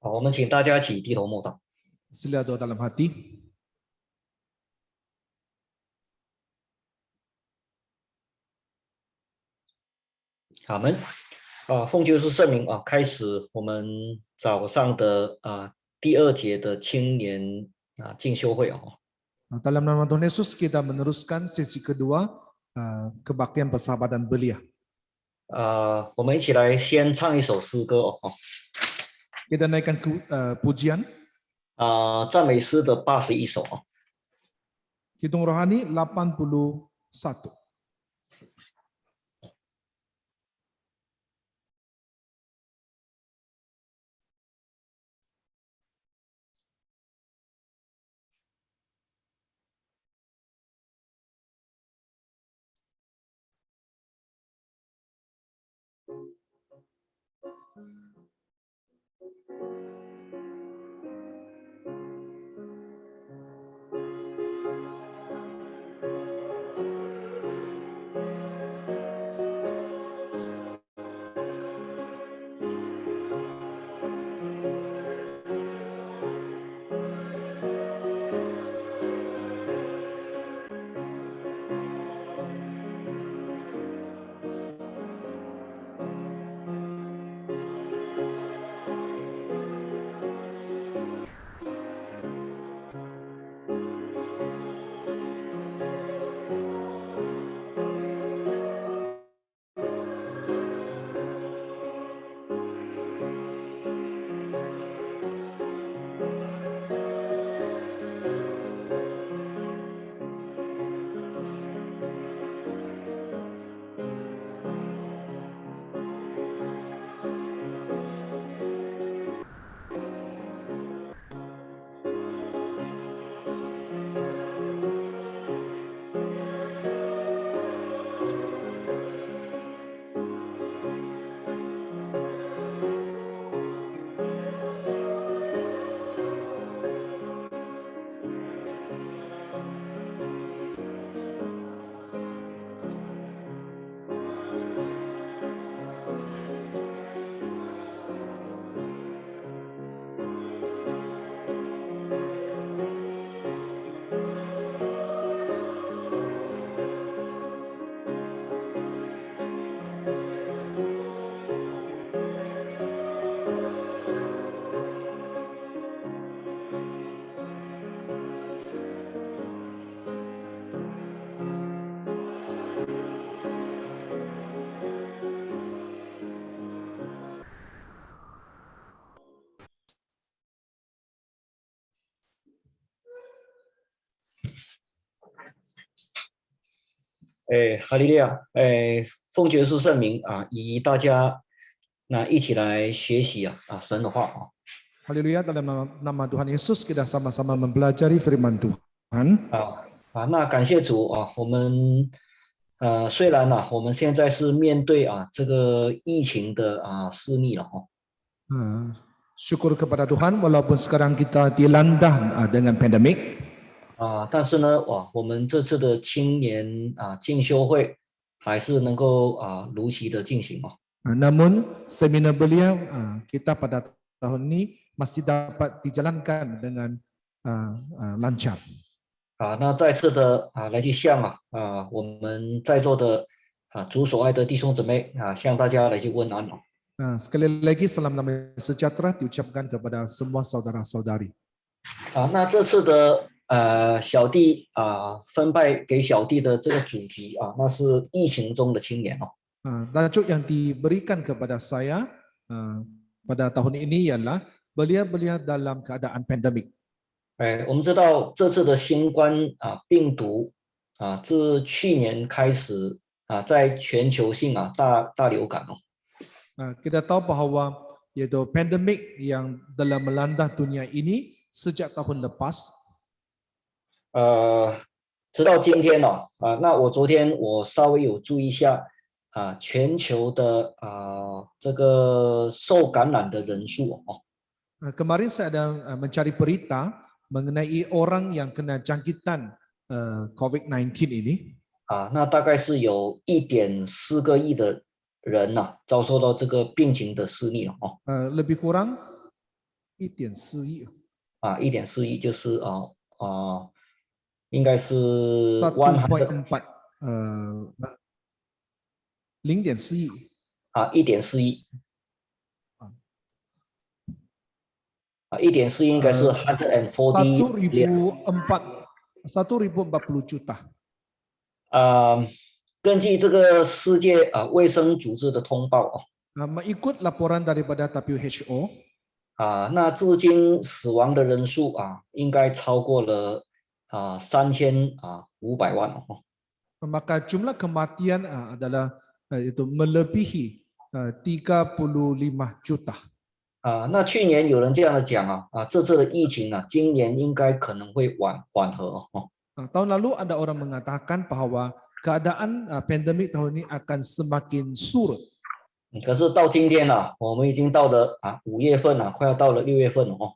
好，我们请大家一起低头默祷。 Sila doa dalam hati. 阿门。奉救主圣名开始我们早上的第2节的青年进修会哦。 Dalam nama Tuhan Yesus kita meneruskan sesi kedua kebaktian persahabatan belia. 我们一起来先唱一首诗歌哦。 Kita naikkan pujian. 赞美诗的81首哦。 Hitung rohani 81.哎，哈利路亚！哎，奉耶稣圣名以大家一起来学习神的话啊。 Haleluya, dalam nama Tuhan Yesus kita sama-sama mempelajari firman Tuhan. 那感谢主我们虽然我们现在是面对这个疫情的肆虐了Syukur kepada Tuhan walaupun sekarang kita dilanda dengan pandemik. 但是呢我们这次的青年进修会还是能够如期的进行哦。 Namun seminar belia kita pada tahun ini masih dapat dijalankan dengan lancar. 那再次的来去向我们在座的主所爱的弟兄姊妹向大家来去问安哦。 Sekali lagi salam damai sejahtera diucapkan kepada semua saudara-saudari. 那这次的小弟分派给小弟的这个主题那是疫情中的青年哦。 Tajuk yang diberikan kepada saya pada tahun ini ialah belia-belia dalam keadaan pandemik. 我们知道这次的新冠病毒自去年开始在全球性大流感哦。 Kita tahu bahwa yaitu pandemik yang telah melanda dunia ini sejak tahun lepas. 直到今天那我昨天我稍微有注意一下全球的这个受感染的人数哦。 Kemarin saya ada mencari berita mengenai orang yang kena jangkitan COVID-19 ini. 那大概是有1.4个亿的人遭受到这个病情的肆虐哦。 Lebih kurang 1.4亿啊，1.4亿就是应该是1.4 0.4亿1.4亿1.4亿应该是140 1.040 juta. 根据这个世界卫生组织的通报Mengikut laporan daripada WHO, 那至今死亡的人数应该超过了3500万maka jumlah kematian adalah itu melebihi 35 juta. 那去年有人这样的讲这次的疫情今年应该可能会缓和Tahun lalu ada orang mengatakan bahwa keadaan pandemik tahun ini akan semakin surut. 可是到今天我们已经到了5月份快要到了6月份了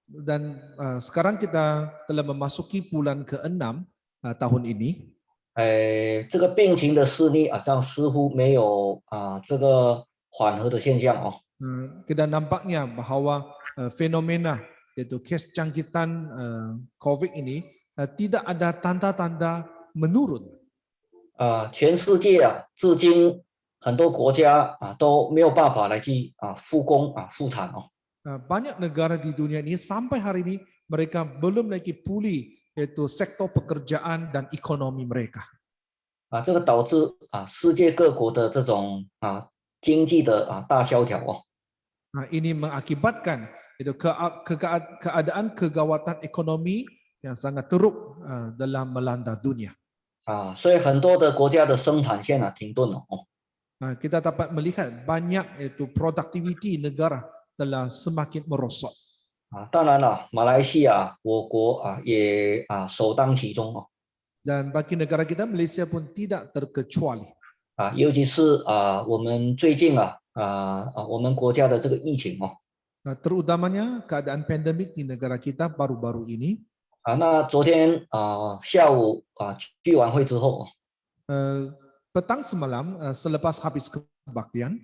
Dan sekarang kita telah memasuki bulan ke-6 tahun ini. 这个病情的势力似乎没有这个缓和的现象Kita nampaknya bahwa fenomena yaitu kes jangkitan COVID ini tidak ada tanda-tanda menurun. 全世界至今很多国家都没有办法来去复工复产Banyak negara di dunia ini sampai hari ini mereka belum lagi pulih yaitu sektor pekerjaan dan ekonomi mereka. 这个导致世界各国的这种经济的大萧条Ini mengakibatkan itu keadaan kegawatan ekonomi yang sangat teruk dalam melanda dunia. 所以很多的国家的生产线停顿了Kita dapat melihat banyak itu produktiviti negara telah semakin merosot. 当然了，马来西亚我国也首当其冲Dan bagi negara kita Malaysia pun tidak terkecuali. 尤其是我们最近我们国家的这个疫情Terutamanya keadaan pandemik di negara kita baru-baru ini. 那昨天下午聚完会之后petang semalam selepas habis kebaktian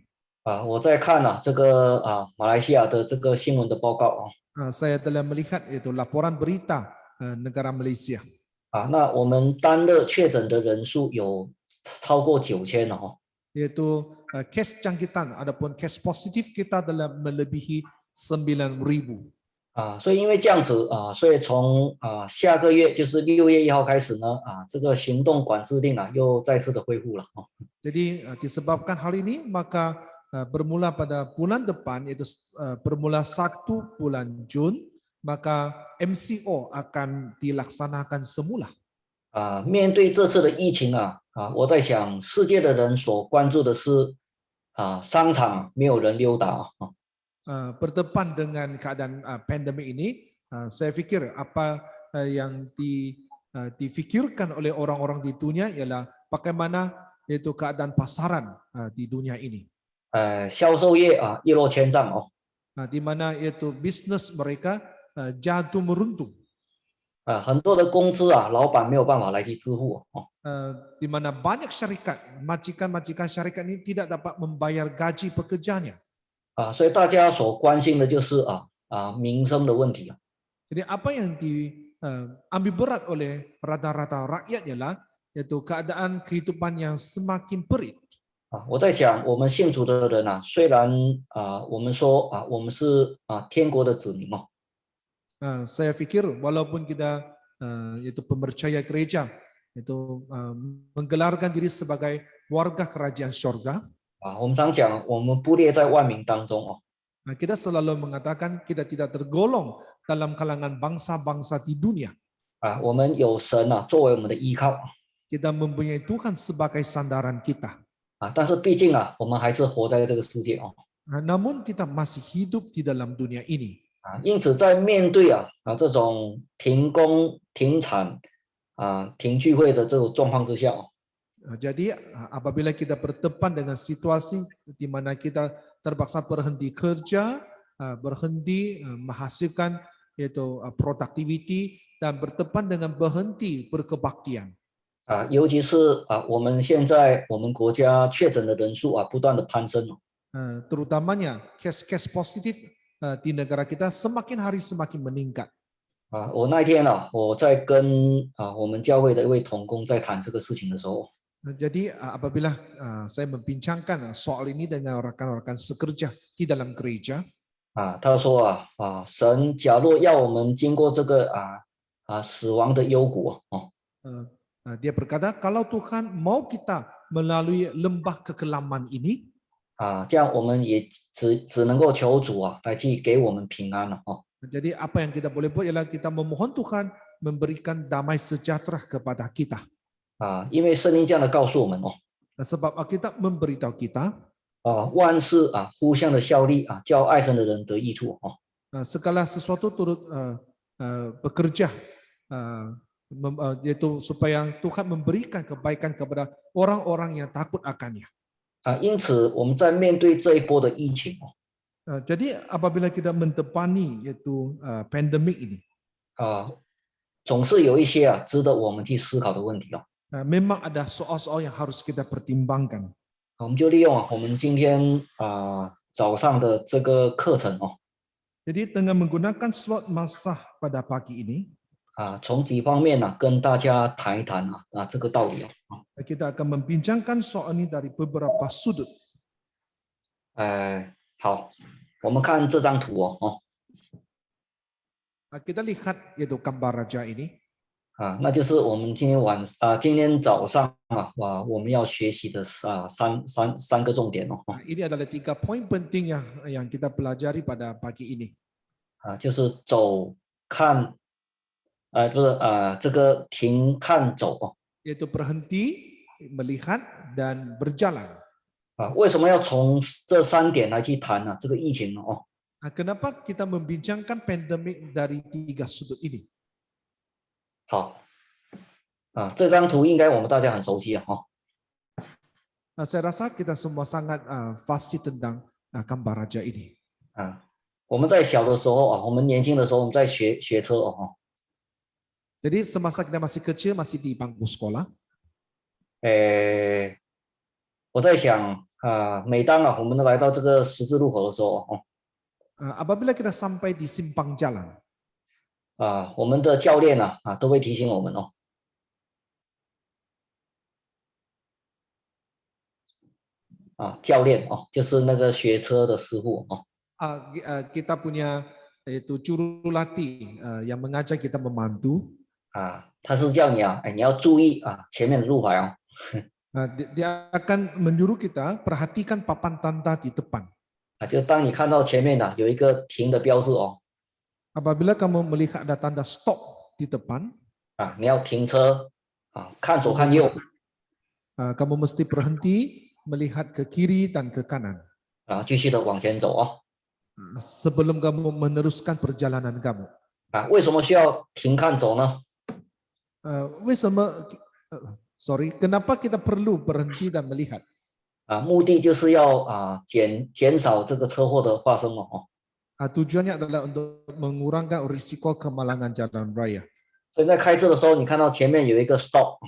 我在看这个马来西亚的这个新闻的报告saya telah melihat itu laporan berita negara Malaysia. 那我们单日确诊的人数有超过9000了yaitu kes jangkitan adapun kes positif kita telah melebihi 9,000. 所以因为这样子所以从下个月就是6月1号开始呢这个行动管制令又再次的恢复了Jadi disebabkan hal ini maka bermula pada bulan depan yaitu bermula 1 bulan Jun maka MCO akan dilaksanakan semula. 面对这次的疫情我在想世界的人所关注的是商场没有人溜达Berdepan dengan keadaan pandemik ini, saya fikir apa yang difikirkan oleh orang-orang di dunia ialah bagaimana yaitu keadaan pasaran di dunia ini. 销售业一落千丈di mana yaitu bisnis mereka jatuh meruntuh. 很多的工资老板没有办法来去支付di mana banyak syarikat, majikan-majikan syarikat ini tidak dapat membayar gaji pekerjanya. 所以大家所关心的就是民生的问题 Jadi apa yang diambil berat oleh rata-rata rakyat ialah yaitu keadaan kehidupan yang semakin perit. 我在想我们信主的人虽然我们说我们是天国的子民Saya fikir walaupun kita yaitu pemercaya gereja itu menggelarkan diri sebagai warga kerajaan surga. 我们常讲我们不列在万民当中Kita selalu mengatakan kita tidak tergolong dalam kalangan bangsa-bangsa di dunia. 我们有神作为我们的依靠 Kita mempunyai Tuhan sebagai sandaran kita. 但是毕竟我们还是活在这个世界Namun kita masih hidup di dalam dunia ini. 因此在面对这种停工停产停聚会的这种状况之下 Jadi apabila kita berdepan dengan situasi di mana kita terpaksa berhenti kerja, berhenti menghasilkan yaitu productivity dan berdepan dengan berhenti berkebaktian. 尤其是我们现在我们国家确诊的人数不断的攀升 Terutamanya kes-kes positif di negara kita semakin hari semakin meningkat. 我那天我在跟我们教会的一位同工在谈这个事情的时候， Jadi apabila saya membincangkan soal ini dengan rekan-rekan sekerja di dalam gereja, 他说神假若要我们经过这个死亡的幽谷dia berkata kalau Tuhan mau kita melalui lembah kekelaman ini, 这样我们也只能够求主来去给我们平安了jadi apa yang kita boleh buat ialah kita memohon Tuhan memberikan damai sejahtera kepada kita. 因为圣经这样的告诉我们Sebab Alkitab memberitahu kita 万事互相的效力叫爱神的人得益处segala sesuatu turut bekerja yaitu supaya Tuhan memberikan kebaikan kepada orang-orang yang takut akannya. 因此我们在面对这一波的疫情jadi apabila kita mentepani yaitu pandemik ini 总是有一些值得我们去思考的问题memang ada soal-soal yang harus kita pertimbangkan. 我们就利用我们今天早上的这个课程Jadi dengan menggunakan slot masa pada pagi ini 从几方面跟大家谈一谈这个道理kita akan membincangkan soal ini dari beberapa sudut. 好，我们看这张图kita lihat yaitu gambar raja ini. 那就是我们今天早上我们要学习的三个重点Ini adalah 3 poin penting yang kita pelajari pada pagi ini. 就是走看不是这个停看走yaitu berhenti, melihat dan berjalan. 为什么要从这3点来去谈这个疫情呢Kenapa kita membincangkan pandemik dari 3 sudut ini? 好这张图应该我们大家很熟悉Saya rasa kita semua sangat fasih tentang gambar raja ini. 我们在小的时候我们年轻的时候我们在学车Jadi semasa kita masih kecil, masih di bangku sekolah, 我在想每当我们来到这个十字路口的时候apabila kita sampai di simpang jalan, 我们的教练都会提醒我们教练就是那个学车的师傅kita punya yaitu juru latih yang mengajak kita memandu. 他是叫你你要注意前面的路牌dia akan menyuruh kita perhatikan papan tanda di depan. 就当你看到前面有一个停的标志apabila kamu melihat ada tanda stop di depan, 你要停车看左看右 kamu mesti berhenti, melihat ke kiri dan ke kanan 继续的往前走sebelum kamu meneruskan perjalanan kamu. 为什么需要停看走呢？ kenapa kita perlu berhenti dan melihat? 目的就是要减少这个车祸的发生tujuannya adalah untuk mengurangkan risiko kemalangan jalan raya. 所以在开车的时候，你看到前面有一个 stop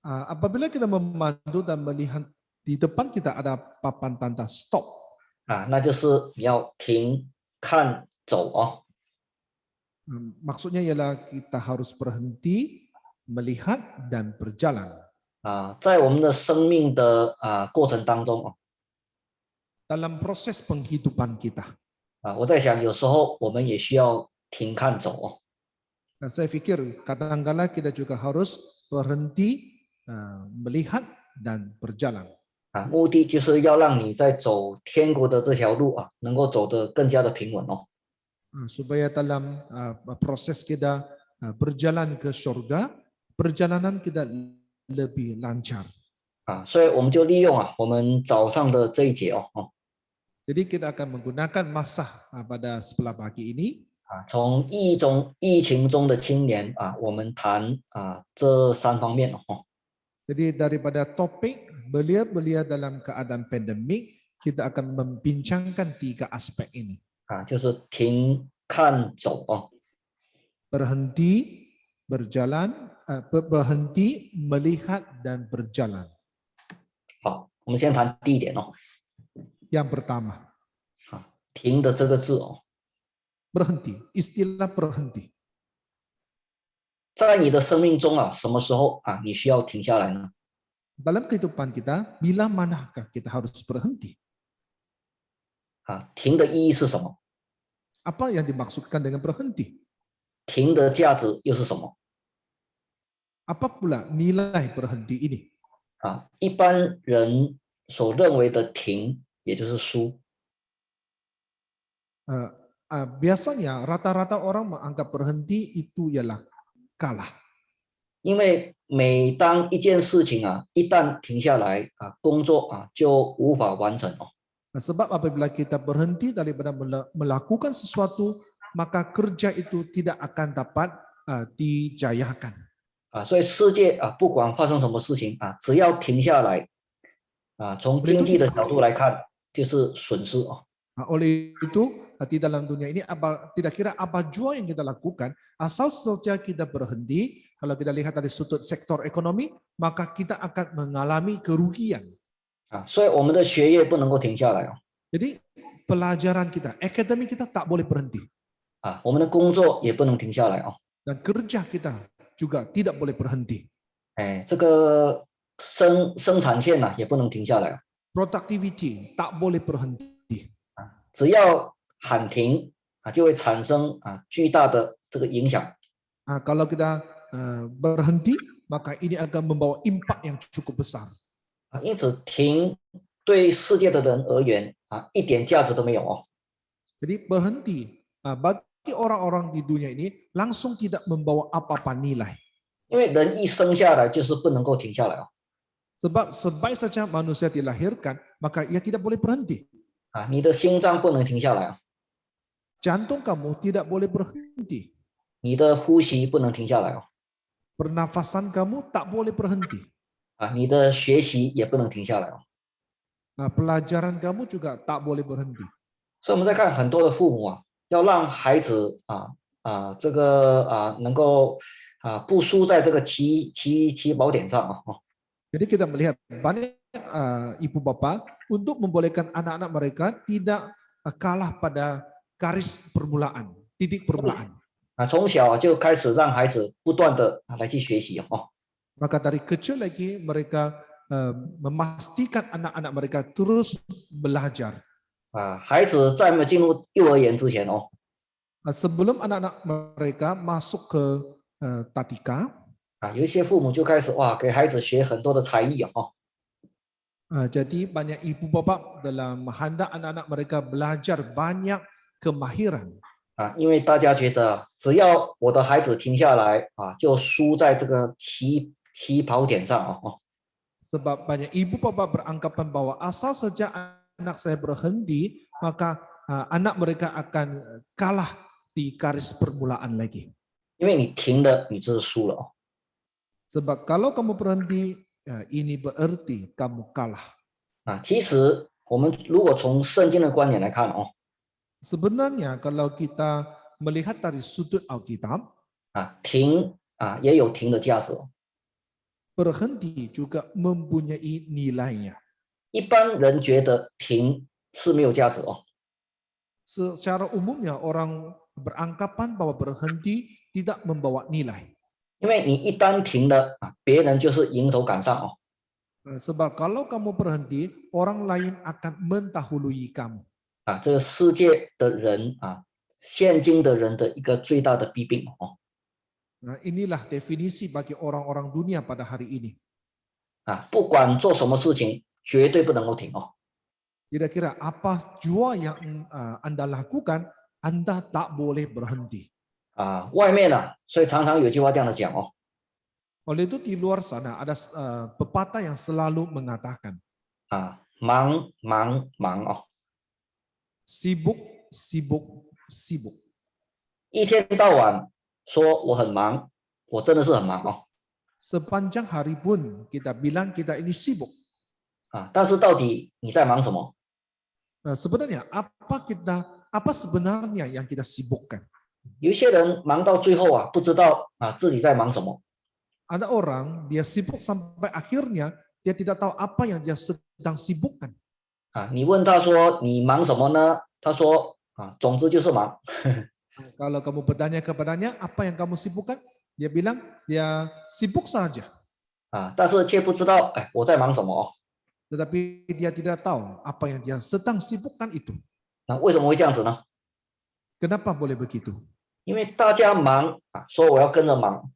apabila kita memandu dan melihat di depan kita ada papan tanda stop 那就是你要停看走maksudnya ialah kita harus berhenti, melihat dan berjalan. 在我们的生命的过程当中dalam proses penghidupan kita 我在想有时候我们也需要停看走saya pikir kadang-kala kita juga harus berhenti, melihat dan berjalan. 目的就是要让你在走天国的这条路能够走得更加的平稳supaya dalam proses kita berjalan ke surga, perjalanan kita lebih lancar. 所以我们就利用我们早上的这一节Jadi kita akan menggunakan masa pada sebelah pagi ini 从疫情中的青年我们谈这3方面Jadi daripada topik belia-belia dalam keadaan pandemik, kita akan membincangkan 3 aspek ini. 就是停看走berhenti, berjalan, berhenti, melihat dan berjalan. 好，我们先谈第一点Yang pertama, 停的这个字哦， berhenti, istilah berhenti. 在你的生命中啊，什么时候啊你需要停下来呢？ Dalam kehidupan kita, bila manakah kita harus berhenti? 啊，停的意义是什么？ Apa yang dimaksudkan dengan berhenti? 停的价值又是什么？ Apa pula nilai berhenti ini? 啊，一般人所认为的停，也就是输。 Biasanya rata-rata orang menganggap berhenti itu ialah kalah. 因为每当一件事情啊，一旦停下来啊，工作啊就无法完成哦。 Sebab apabila kita berhenti daripada melakukan sesuatu, maka kerja itu tidak akan dapat dijayakan. 啊，所以世界啊，不管发生什么事情啊，只要停下来啊，从 Oleh 经 itu 济的角度来看，就是损失哦。 oleh itu di dalam dunia ini tidak kira apa jua yang kita lakukan, asal saja kita berhenti, kalau kita lihat dari sudut sektor ekonomi, maka kita akan mengalami kerugian. 啊，所以我们的学业不能够停下来哦。 Jadi pelajaran kita, akademik kita tak boleh berhenti. 啊，我们的工作也不能停下来哦。 Dan kerja kita juga tidak boleh berhenti. 哎，这个生产线呢、也不能停下来哦。 Productivity tak boleh berhenti. 只要喊停啊，就会产生啊巨大的这个影响。 Kalau kita berhenti, maka ini akan membawa impak yang cukup besar. 啊，因此停对世界的人而言啊，一点价值都没有哦。 Jadi berhenti bagi orang-orang di dunia ini langsung tidak membawa apa-apa nilai. 因为人一生下来就是不能够停下来哦。 Sebab sebaik saja manusia dilahirkan, maka ia tidak boleh berhenti. 啊，你的心脏不能停下来啊， Jantung kamu tidak boleh berhenti. 你的呼吸不能停下来哦。 Pernafasan kamu tak boleh berhenti. 啊，你的学习也不能停下来哦。 Pelajaran kamu juga tak boleh berhenti. 所以我们在看很多的父母啊，要让孩子这个能够不输在这个起跑点上啊。 Jadi kita melihat banyak ibu bapa untuk membolehkan anak-anak mereka tidak kalah pada garis permulaan, titik permulaan. 啊，从小就开始让孩子不断的来去学习哦。 Maka dari kecil lagi mereka memastikan anak-anak mereka terus belajar. 啊，孩子在没有进入幼儿园之前哦， Sebelum anak-anak mereka masuk ke tatika, 啊，有一些父母就开始哇，给孩子学很多的才艺哦。 jadi banyak ibu bapa dalam hendak anak-anak mereka belajar banyak kemahiran. 啊，因为大家觉得只要我的孩子停下来啊，就输在这个起跑点上哦。 Sebab banyak ibu bapa beranggapan bahwa asal saja anak saya berhenti, maka anak mereka akan kalah di garis permulaan lagi. 因为你停了，你就是输了哦。 Sebab kalau kamu berhenti, ini berarti kamu kalah. 啊，其实我们如果从圣经的观点来看哦， Sebenarnya kalau kita melihat dari sudut Alkitab, 啊，停啊也有停的价值哦。 berhenti juga mempunyai nilainya. 一般人觉得停是没有价值哦。 Secara umumnya orang beranggapan bahwa berhenti tidak membawa nilai. 因为你一旦停了啊，别人就是迎头赶上哦。 Sebab kalau kamu berhenti, orang lain akan mendahului kamu. 啊，这个世界的人啊，现今的人的一个最大的弊病哦。 Inilah definisi bagi orang-orang dunia pada hari ini. 啊，不管做什么事情，绝对不能够停哦。 Kira-kira apa jua yang Anda lakukan, Anda tak boleh berhenti. 啊，外面呢、所以常常有句话这样的讲哦， Oleh itu di luar sana ada pepatah yang selalu mengatakan, 啊，忙忙忙哦， sibuk, sibuk, sibuk. 一天到晚说我很忙，我真的是很忙哦。 Sepanjang hari pun kita bilang kita ini sibuk. 啊，但是到底你在忙什么？ Sebenarnya apa sebenarnya yang kita sibukkan? 有一些人忙到最后啊，不知道啊自己在忙什么。 Ada orang dia sibuk sampai akhirnya dia tidak tahu apa yang dia sedang sibukkan. 啊，你问他说你忙什么呢？他说总之就是忙。 Kalau kamu bertanya kepadanya, apa yang kamu sibukkan? Dia bilang, dia sibuk saja. 但是却不知道我在忙什么。 Tetapi dia tidak tahu apa yang dia sedang sibukkan itu. 那为什么会这样子呢？ Kenapa boleh begitu? 因为大家忙说我要跟着忙，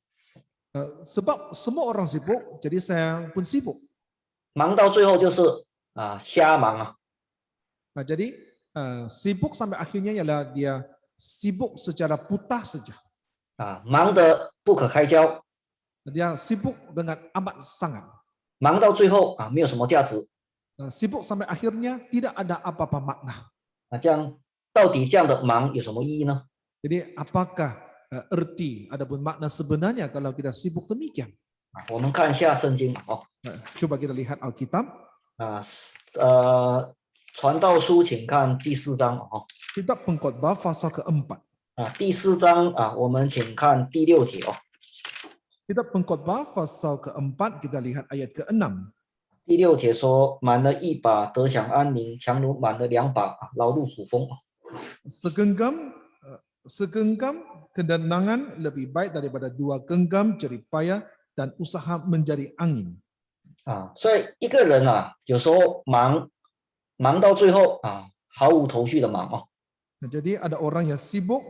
Sebab semua orang sibuk, jadi saya pun sibuk. 忙到最后就是瞎忙。 Jadi sibuk sampai akhirnya ialah dia sibuk secara buta saja. 忙得不可开交， Dia sibuk dengan amat sangat. 忙到最后没有什么价值。 Sibuk sampai akhirnya tidak ada apa-apa makna. 这样到底这样的忙有什么意义呢？ Jadi apakah erti adapun makna sebenarnya kalau kita sibuk demikian? 我们看一下圣经Coba kita lihat Alkitab. 传道书请看第4章 Kitab Pengkhotbah pasal keempat. 第4章我们请看第6节 Kitab Pengkhotbah pasal keempat, kita lihat ayat ke-6. 第6节说，满了1把得享安宁，强如满了2把劳碌苦风。 Segenggam ketenangan lebih baik daripada 2 genggam jerih payah dan usaha menjadi angin. 所以一个人有时候忙到最后毫无头绪的忙。 Jadi ada orang yang sibuk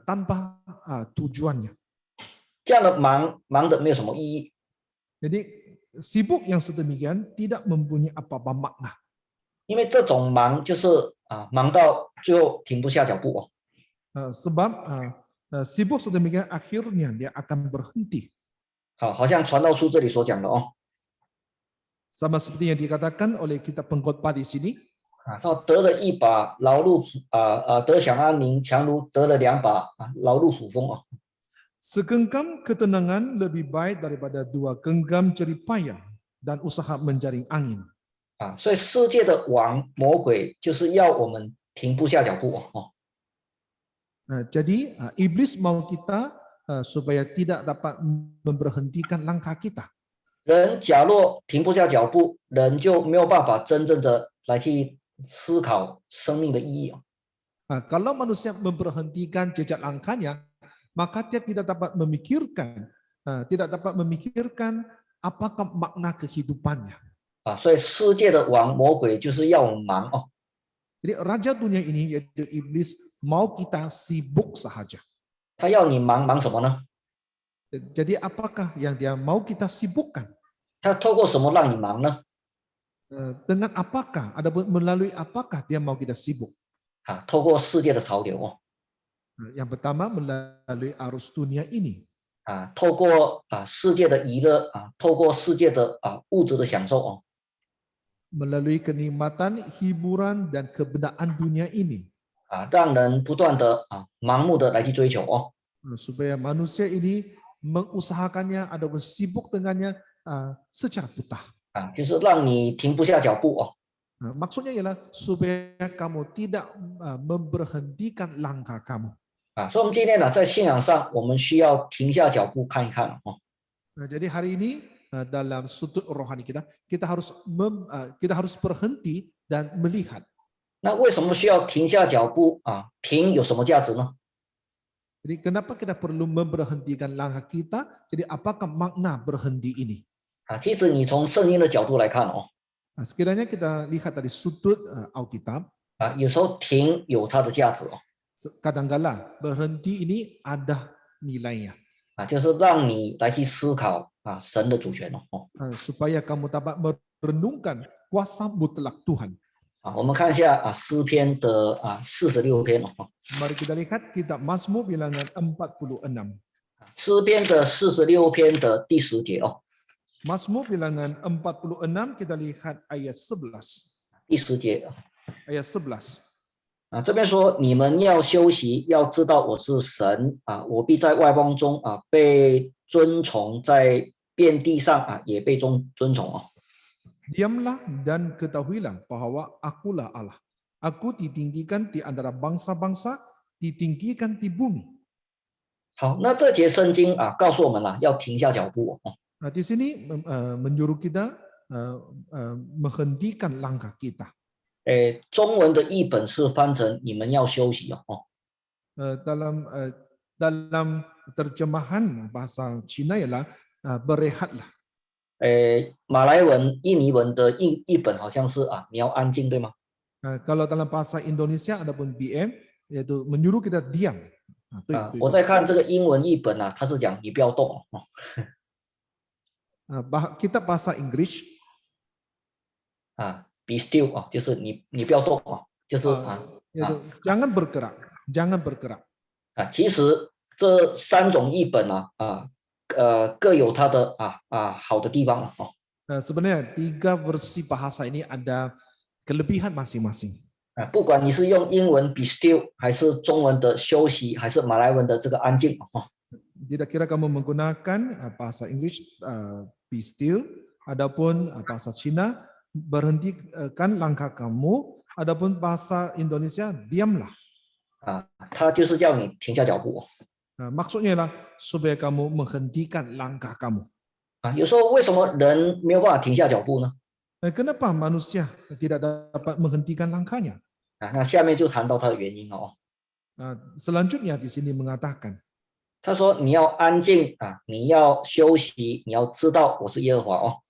tanpa tujuannya. 这样的忙的没有什么意义。 Jadi sibuk yang sedemikian tidak mempunyai apa-apa makna. 因为这种忙就是忙到最后停不下脚步。 Sebab sibuk sedemikian akhirnya dia akan berhenti. 好像传道书这里所讲的Sama seperti yang dikatakan oleh kitab Pengkhotbah di sini. 他得了1把劳碌得享安宁，强如得了2把劳碌苦风。 Segenggam ketenangan lebih baik daripada 2 genggam jerih payah dan usaha menjaring angin. 所以世界的王魔鬼就是要我们停不下脚步。 Jadi iblis mau kita supaya tidak dapat memberhentikan langkah kita. 人假若停不下脚步，人就没有办法真正的来去思考生命的意义。 Kalau manusia memberhentikan jejak langkahnya, maka dia tidak dapat memikirkan apakah makna kehidupannya. 所以世界的王魔鬼就是要我们忙。 Jadi raja dunia ini yaitu iblis mau kita sibuk sahaja. 他要你忙什么呢？ Jadi apakah yang dia mau kita sibukkan? 他透过什么让你忙呢？ Dengan apakah? Adapun melalui apakah dia mau kita sibuk? 透过世界的潮流。 Yang pertama melalui arus dunia ini. 透过世界的娱乐透过世界的物质的享受。 Melalui kenikmatan, hiburan dan kebenaran dunia ini. 让人不断的盲目的来去追求。 Supaya manusia ini mengusahakannya ataupun sibuk dengannya secara buta. 就是让你停不下脚步。 Maksudnya ialah supaya kamu tidak memberhentikan langkah kamu. 所以我们今天在信仰上，我们需要停下脚步看一看。 Jadi hari ini dalam sudut rohani kita harus berhenti dan melihat. 那为什么需要停下脚步停有什么价值呢？ Jadi kenapa kita perlu memberhentikan langkah kita? Jadi apakah makna berhenti ini? 其实你从圣经的角度来看sekiranya kita lihat dari sudut Alkitab, 有时候停有它的价值。 kadangkala berhenti ini ada nilainya. 就是让你来去思考神的主权。 supaya kamu dapat merenungkan kuasa mutlak Tuhan. 我们看一下诗篇的46篇。 Mari kita lihat kitab Mazmur bilangan 46. 诗篇的46篇的第10节。 Mazmur bilangan 46 kita lihat ayat 11. 第10节。 Ayat 11. 这边说你们要休息，要知道我是神我必在外邦中被尊崇，在遍地上也被尊崇。 Diamlah dan ketahuilah bahwa akulah Allah. Aku ditinggikan di antara bangsa-bangsa, ditinggikan di bumi. 好，那这节圣经告诉我们要停下脚步。 Di sini menyuruh kita menghentikan langkah kita. 中文的译本是翻成你们要休息哦。Dalam terjemahan bahasa Cina ialah berehatlah. 马来文、印尼文的译本好像是你要安静，对吗？ Kalau dalam bahasa Indonesia adapun BM yaitu menyuruh kita diam. 我在看这个英文译本它是讲你不要动哦。Kita bahasa Inggris be still 就是你不要动就是yaitu jangan bergerak, jangan bergerak. 其实这三种译本各有它的好的地方Sebenarnya 3 versi bahasa ini ada kelebihan masing-masing. 不管你是用英文 be still 还是中文的休息，还是马来文的这个安静Tidak kira kamu menggunakan bahasa Inggris be still, adapun bahasa Cina berhentikan langkah kamu, adapun bahasa Indonesia diamlah. 它就是叫你停下脚步。 Maksudnya adalah supaya kamu menghentikan langkah kamu. 有时候为什么人没有办法停下脚步呢？ Kenapa manusia tidak dapat menghentikan langkahnya? 那下面就谈到它的原因Selanjutnya di sini mengatakan, 他说你要安静你要休息，你要知道我是耶和华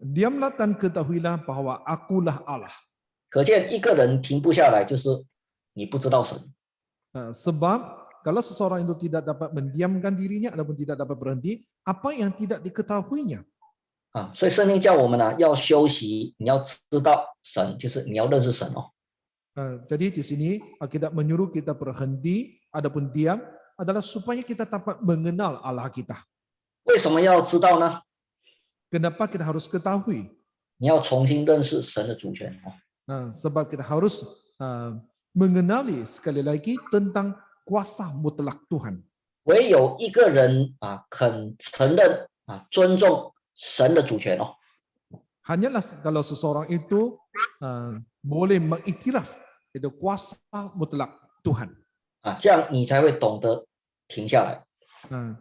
diamlah dan ketahuilah bahwa akulah Allah. 可见一个人停不下来，就是你不知道神。 Sebab kalau seseorang itu tidak dapat mendiamkan dirinya ataupun tidak dapat berhenti, apa yang tidak diketahuinya? 所以圣经叫我们要休息，你要知道神，就是你要认识神Jadi di sini Alkitab menyuruh kita berhenti, adapun diam adalah supaya kita dapat mengenal Allah kita. 为什么要知道呢？ Kenapa kita harus ketahui? 你要重新认识神的主权Sebab kita harus mengenali sekali lagi tentang kuasa mutlak Tuhan. 唯有一个人肯承认尊重神的主权Hanyalah kalau seseorang itu boleh mengiktiraf itu kuasa mutlak Tuhan. 这样你才会懂得停下来。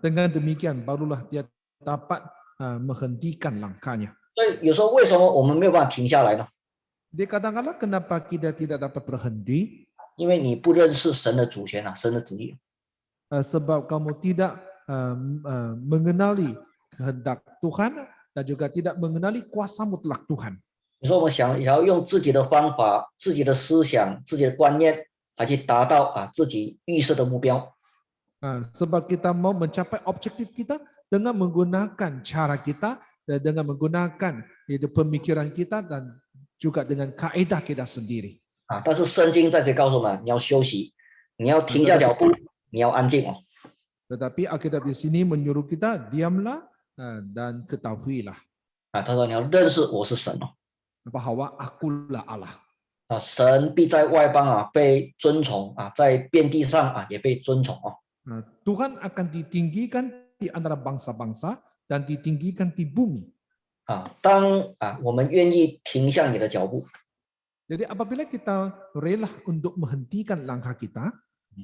Dengan demikian barulah dia dapat menghentikan langkahnya. 所以有时候为什么我们没有办法停下来呢？ Dia kadang-kadang kenapa kita tidak dapat berhenti? 因为你不认识神的主权神的旨意。 Sebab kamu tidak mengenali kehendak Tuhan dan juga tidak mengenali kuasa mutlak Tuhan. 有时候我们想要用自己的方法、自己的思想、自己的观念来去达到自己预设的目标。 Sebab kita mau mencapai objektif kita dengan menggunakan cara kita, dengan menggunakan itu pemikiran kita dan juga dengan kaedah kita sendiri. 但是圣经在这告诉我们，你要休息，你要停下脚步，你要安静Tetapi Alkitab di sini menyuruh kita diamlah dan ketahuilah. 他说你要认识我是神bahwa akulah Allah. 神必在外邦被尊崇在遍地上也被尊崇Tuhan akan ditinggikan di antara bangsa-bangsa dan ditinggikan di bumi. 当我们愿意停下你的脚步， Jadi apabila kita rela untuk menghentikan langkah kita,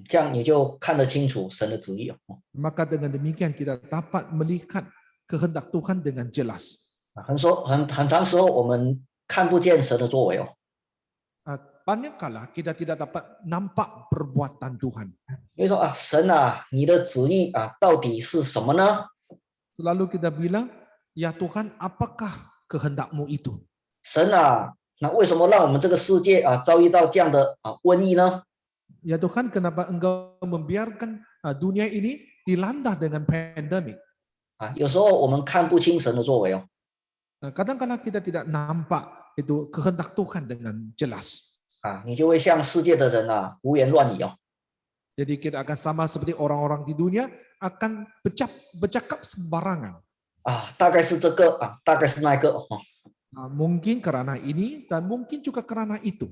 这样你就看得清楚神的旨意maka dengan demikian kita dapat melihat kehendak Tuhan dengan jelas. 很长时候我们看不见神的作为Banyak kala kita tidak dapat nampak perbuatan Tuhan. 因为说神你的旨意到底是什么呢？ Selalu kita bilang, ya Tuhan, apakah kehendakmu itu? 神那为什么让我们这个世界遭遇到这样的瘟疫呢？ Ya Tuhan, kenapa Engkau membiarkan dunia ini dilanda dengan pandemik? 有时候我们看不清神的作为Kadang-kadang kita tidak nampak itu kehendak Tuhan dengan jelas. 你就会像世界的人胡言乱语Jadi kita akan sama seperti orang-orang di dunia akan bercakap sembarangan. 大概是这个大概是那个Mungkin karena ini dan mungkin juga karena itu.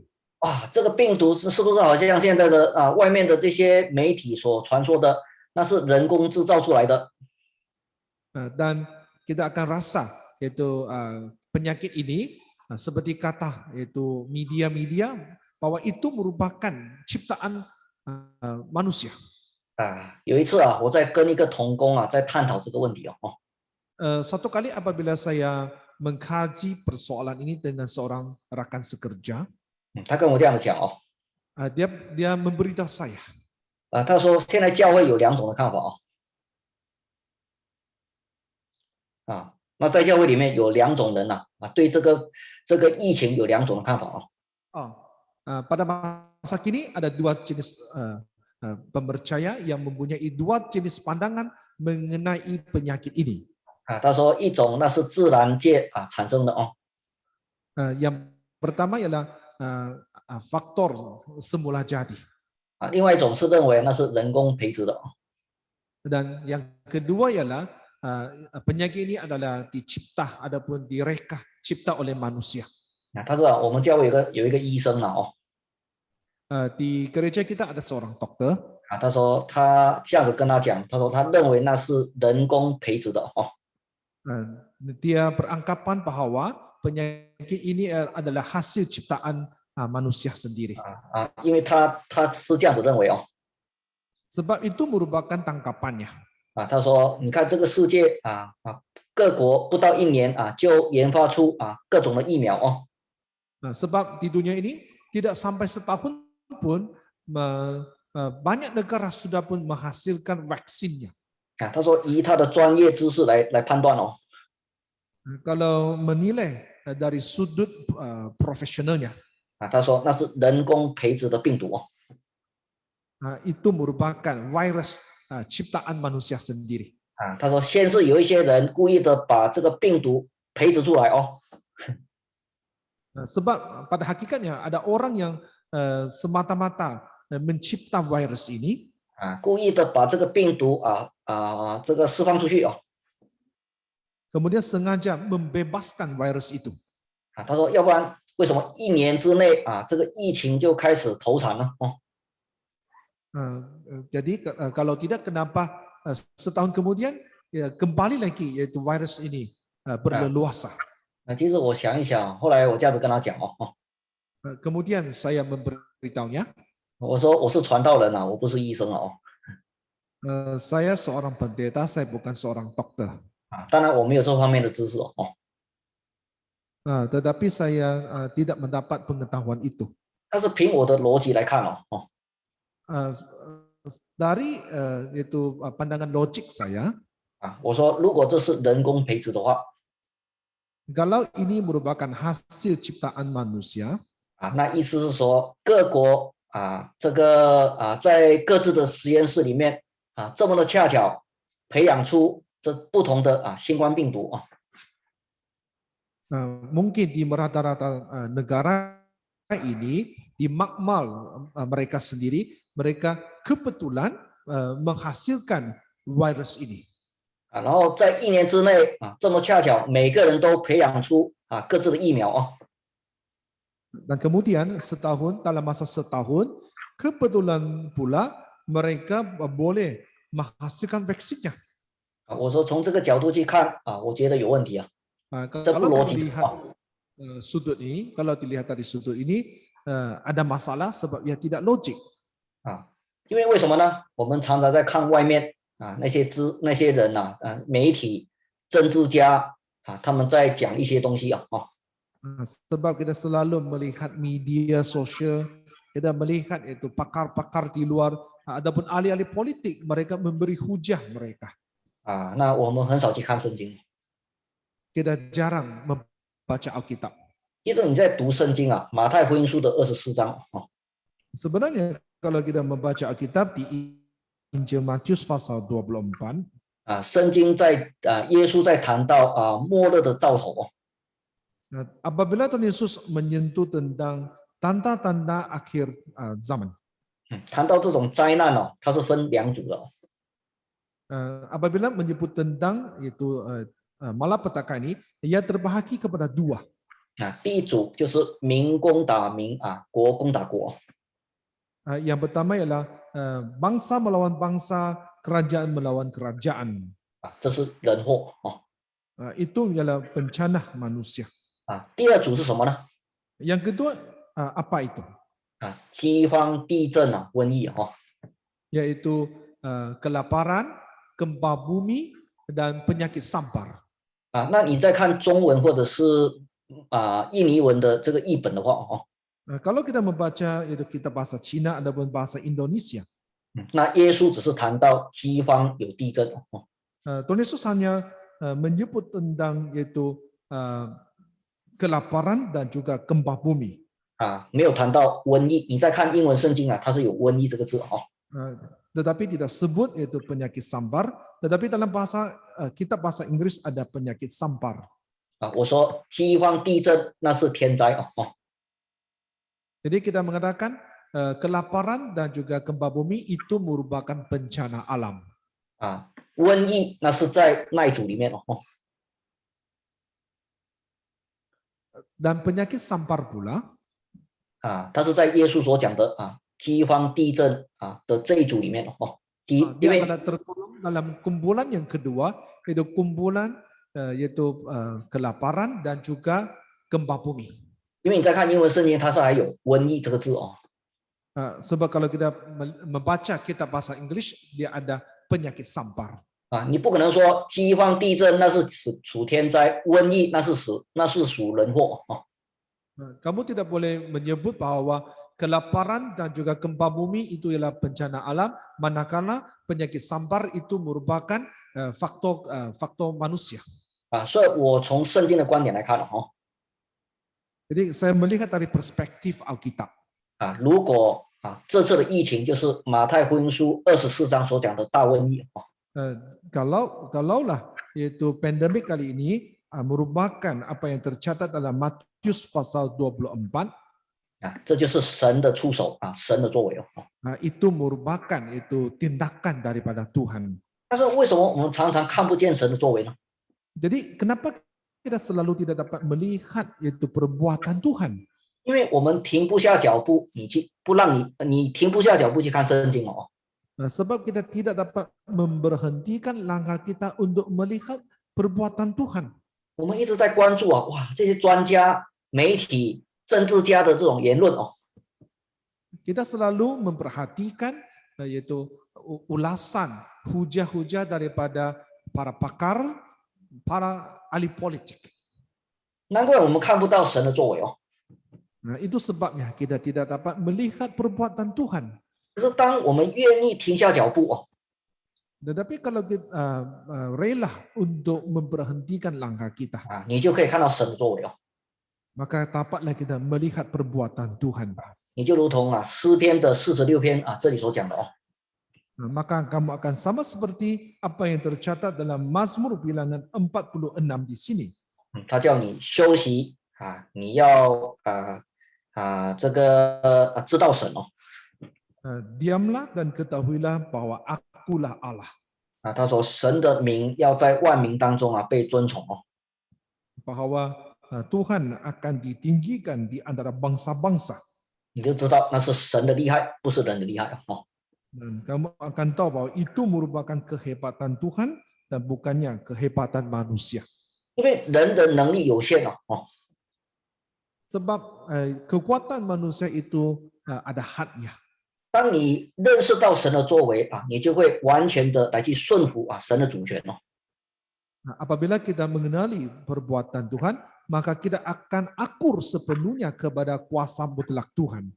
这个病毒是不是好像现在的外面的这些媒体所传说的，那是人工制造出来的？ Dan kita akan rasa itu penyakit ini seperti kata itu media-media bahwa itu merupakan ciptaan manusia. 有一次我在跟一个同工在探讨这个问题Satu kali apabila saya mengkaji persoalan ini dengan seorang rekan sekerja, 他跟我这样子讲哦， Dia memberitahu saya. 他说现在教会有两种的看法哦，那在教会里面有两种人呐，对这个疫情有两种的看法哦。 Oh, pada masa kini ada dua jenis pempercaya yang mempunyai dua jenis pandangan mengenai penyakit ini. 他说一种那是自然界产生的哦， Yang pertama ialah faktor semula jadi. 另外一种是认为那是人工培植的哦。 Dan yang kedua ialah penyakit ini adalah dicipta ataupun direka cipta oleh manusia. 他说我们教会有一个医生哦， Di gereja kita ada seorang dokter. 他说他这样子跟他讲，他说他认为那是人工培植的哦。 Dia beranggapan bahwa penyakit ini adalah hasil ciptaan manusia sendiri. 因为他是这样子认为哦。 Sebab itu merupakan tangkapannya. 他说你看这个世界各国不到1年就研发出各种的疫苗哦。 Sebab di dunia ini tidak sampai setahun pun banyak negara sudah pun menghasilkan vaksinnya. 他说以他的专业知识来判断哦。 Kalau menilai dari sudut profesionalnya, 他说那是人工培植的病毒哦。 itu merupakan virus ciptaan manusia sendiri. 他说先是有一些人故意的把这个病毒培植出来哦。 Sebab pada hakikatnya ada orang yang semata-mata mencipta virus ini, 故意的把这个病毒这个释放出去哦。 kemudian sengaja membebaskan virus itu. 他说要不然为什么1年之内这个疫情就开始投产呢？哦。 Jadi kalau tidak, kenapa setahun kemudian kembali lagi yaitu virus ini berleluasa. 其实我想一想，后来我这样子跟他讲哦， Kemudian saya memberitahunya, 我说我是传道人我不是医生哦。 saya seorang pendeta, saya bukan seorang dokter. 当然我没有这方面的知识哦。 Tetapi saya tidak mendapat pengetahuan itu. 但是凭我的逻辑来看哦， dari itu pandangan logik saya, 我说如果这是人工培植的话， kalau ini merupakan hasil ciptaan manusia, 那意思是说各国这个在各自的实验室里面这么的恰巧培养出这不同的新冠病毒啊。 mungkin di rata-rata negara ini, di makmal mereka sendiri, mereka kebetulan menghasilkan virus ini. 然后在1年之内这么恰巧每个人都培养出各自的疫苗哦。 Dan kemudian dalam masa setahun, kebetulan pula mereka boleh menghasilkan vaksinnya. 我说从这个角度去看我觉得有问题啊。 Kalau dilihat sudut ini, kalau dilihat dari sudut ini ada masalah sebab ia tidak logik. 因为为什么呢？我们常常在看外面那些人媒体、政治家他们在讲一些东西Sebab kita selalu melihat media sosial, kita melihat itu pakar-pakar di luar ataupun ahli-ahli politik, mereka memberi hujah mereka. 那我们很少去看圣经。 Kita jarang membaca Alkitab. 其实你在读圣经马太福音书的24章 Sebenarnya kalau kita membaca Alkitab di Injil Matius pasal 24, 圣经在耶稣在谈到末日的兆头 apabila Tuhan Yesus menyentuh tentang tanda-tanda akhir zaman. 谈到这种灾难它是分2组的。 Apabila menyebut tentang itu malapetaka ini, ia terbahagi kepada 2. 第一组就是民攻打民国攻打国。 Yang pertama ialah bangsa melawan bangsa, kerajaan melawan kerajaan. 这是人祸Itu ialah bencana manusia. 第二组是什么呢？ Yang kedua apa itu? 饥荒、地震瘟疫Yaitu kelaparan, gempa bumi dan penyakit sampar. 那你再看中文或者是印尼文的这个译本的话 Kalau kita membaca itu kitab bahasa Cina ataupun bahasa Indonesia, 那耶稣只是谈到饥荒有地震哦， Tuhan Yesus hanya menyebut tentang yaitu kelaparan dan juga gempa bumi. 没有谈到瘟疫。你再看英文圣经啊，它是有瘟疫这个字哦。 Tetapi tidak sebut yaitu penyakit sampar, tetapi dalam bahasa kitab bahasa Inggris ada penyakit sampar. 我说饥荒、地震那是天灾哦。 Jadi kita mengatakan kelaparan dan juga gempa bumi itu merupakan bencana alam. 瘟疫那是在耐主里面哦。 Dan penyakit sampar pula 它是在耶稣所讲的饥荒、地震的这一组里面哦。 dia adalah tergolong dalam kumpulan yang kedua, yaitu kumpulan yaitu kelaparan dan juga gempa bumi. 因为你再看英文圣经，它是还有瘟疫这个字哦。 Sebab kalau kita membaca kitab bahasa Inggris, dia ada penyakit sampar. 你不可能说饥荒、地震那是属天灾，瘟疫那是属人祸哦。 Kamu tidak boleh menyebut bahwa kelaparan dan juga gempa bumi itu ialah bencana alam, manakala penyakit sampar itu merupakan faktor manusia. 所以我从圣经的观点来看哦。 Jadi saya melihat dari perspektif Alkitab. 如果这次的疫情就是马太福音书24章所讲的大瘟疫哦。 Kalaulah yaitu pandemik kali ini merupakan apa yang tercatat dalam Matius pasal 24, 这就是神的出手神的作为哦。 itu merupakan itu tindakan daripada Tuhan. 但是为什么我们常常看不见神的作为呢？ Jadi kenapa kita selalu tidak dapat melihat itu perbuatan Tuhan? 因为我们停不下脚步，你停不下脚步去看圣经哦。 Sebab kita tidak dapat memberhentikan langkah kita untuk melihat perbuatan Tuhan. 我们一直在关注哇，这些专家、媒体、政治家的这种言论哦。 Kita selalu memperhatikan yaitu ulasan, hujah-hujah daripada para pakar, para ahli politik. 难怪我们看不到神的作为哦。 Itu sebabnya kita tidak dapat melihat perbuatan Tuhan. 可是当我们愿意停下脚步哦， Tetapi kalau kita rela untuk memberhentikan langkah kita, 你就可以看到神的作为哦。 maka dapatlah kita melihat perbuatan Tuhan. 你就如同诗篇的46篇这里所讲的哦。 Maka kamu akan sama seperti apa yang tercatat dalam Mazmur bilangan 46 di sini. 他叫你休息你要这个知道神哦。 Diamlah dan ketahuilah bahwa akulah Allah. 他说神的名要在万民当中被尊崇哦。 Bahwa Tuhan akan ditinggikan di antara bangsa-bangsa. 你就知道那是神的厉害，不是人的厉害哦。 Dan kamu akan tahu bahwa itu merupakan kehebatan Tuhan dan bukannya kehebatan manusia. 因为人的能力有限哦。 Sebab kekuatan manusia itu ada hadnya. 当你认识到神的作为你就会完全的来去顺服神的主权哦。 Apabila kita mengenali perbuatan Tuhan, maka kita akan akur sepenuhnya kepada kuasa mutlak Tuhan.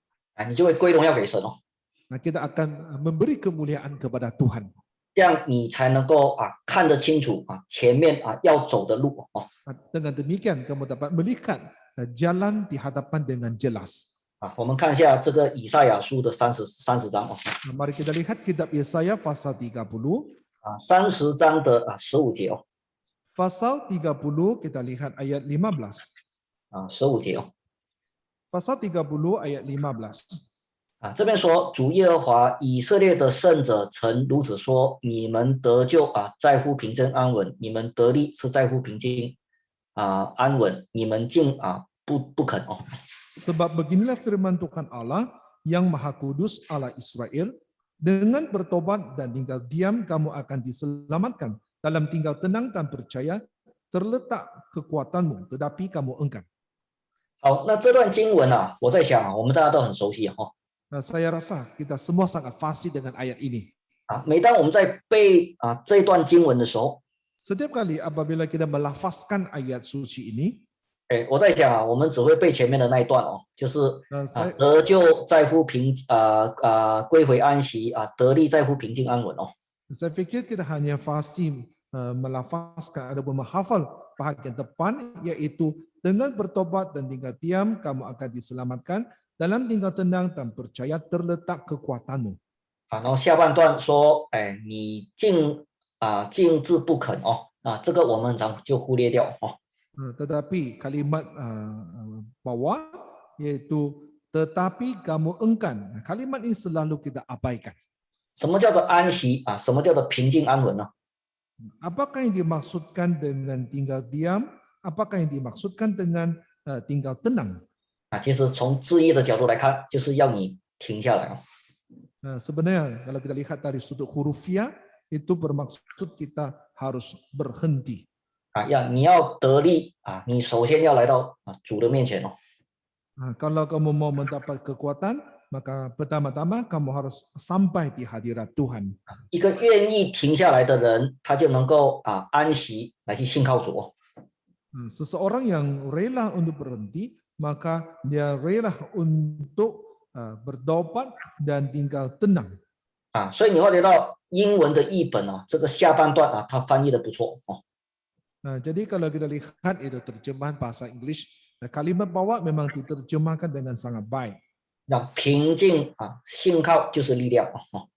你就会归荣耀给神哦。 Kita akan memberi kemuliaan kepada Tuhan. 这样你才能够看得清楚前面要走的路哦。 Dengan demikian kamu dapat melihat jalan di hadapan dengan jelas. 我们看一下这个以赛亚书的30章哦。 Mari kita lihat kitab Yesaya pasal 30. 30章的15节哦。 Pasal 30 kita lihat ayat 15. 15节哦。 Pasal 30 ayat 15. 这边说主耶和华以色列的圣者曾如此说：你们得救在乎平静安稳；你们得力是在乎平静安稳；你们竟不肯哦。 Sebab beginilah firman Tuhan Allah yang Maha Kudus Allah Israel, dengan bertobat dan tinggal diam kamu akan diselamatkan, dalam tinggal tenang dan percaya terletak kekuatanmu, tetapi kamu enggan. 好，那这段经文我在想我们大家都很熟悉哦。 Saya rasa kita semua sangat fasih dengan ayat ini. 每当我们在背这段经文的时候， Setiap kali apabila kita melafazkan ayat suci ini, 我在想啊，我们只会背前面的那一段哦，就是Saya 得救在乎归回安息得力在乎平静安稳哦。saya pikir kita hanya fasih melafazkan ataupun menghafal bahagian depan, yaitu dengan bertobat dan tinggal diam kamu akan diselamatkan, dalam tinggal tenang dan percaya terletak kekuatanmu. 然后下半段说，你静志不肯哦，这个我们常就忽略掉哦。Tetapi kalimat bawah yaitu tetapi kamu enggan. Kalimat ini selalu kita abaikan. 什么叫做安息什么叫做平静安稳呢？ Apakah yang dimaksudkan dengan tinggal diam? Apakah yang dimaksudkan dengan tinggal tenang? 其实从字义的角度来看，就是要你停下来哦。 Sebenarnya kalau kita lihat dari sudut hurufiah itu bermaksud kita harus berhenti. 你要得力你首先要来到主的面前哦。 Kalau kamu mau mendapat kekuatan, maka pertama-tama kamu harus sampai di hadirat Tuhan. 一个愿意停下来的人，他就能够安息来去信靠主哦。 Seseorang yang rela untuk berhenti, maka dia rela untuk bertobat dan tinggal tenang. 所以你会觉到英文的译本这个下半段它翻译的不错哦。 Jadi kalau kita lihat itu terjemahan bahasa Inggris, kalimat bawah memang diterjemahkan dengan sangat baik. 让平静信靠就是力量哦。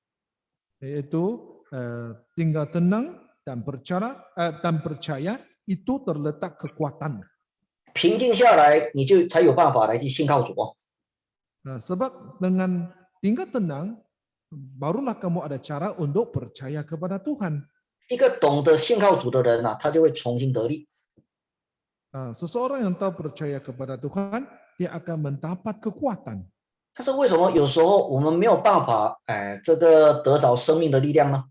Yaitu tinggal tenang dan percaya itu terletak kekuatan. 平静下来，你就才有办法来去信靠主哦。 Sebab dengan tinggal tenang, barulah kamu ada cara untuk percaya kepada Tuhan. 一个懂得信靠主的人他就会重新得力。 Seseorang yang tahu percaya kepada Tuhan, dia akan mendapat kekuatan. 但是为什么有时候我们没有办法这个得着生命的力量呢？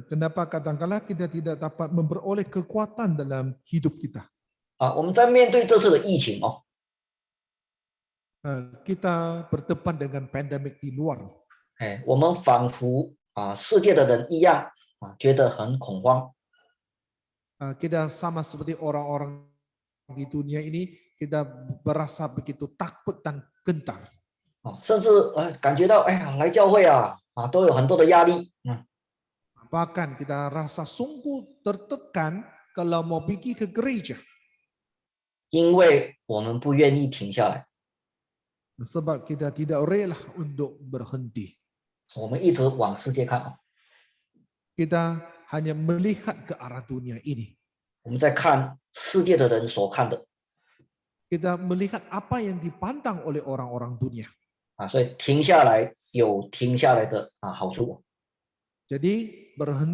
Kenapa kadang-kala kita tidak dapat memperoleh kekuatan dalam hidup kita? 我们在面对这次的疫情哦， Kita berdepan dengan pandemik di luar. 我们仿佛世界的人一样觉得很恐慌。 Kita sama seperti orang-orang di dunia ini, kita berasa begitu takut dan gentar. 甚至感觉到来教会都有很多的压力。 Bahkan kita rasa sungguh tertekan kalau mau pergi ke gereja. 因为我们不愿意停下来， Sebab kita tidak rela untuk berhenti. 我们一直往世界看。 Kita hanya melihat ke arah dunia ini. 我们在看世界的人所看的 Kita melihat apa yang dipandang oleh orang-orang dunia. 所以停下来有停下来的好处。 Jadi berhenti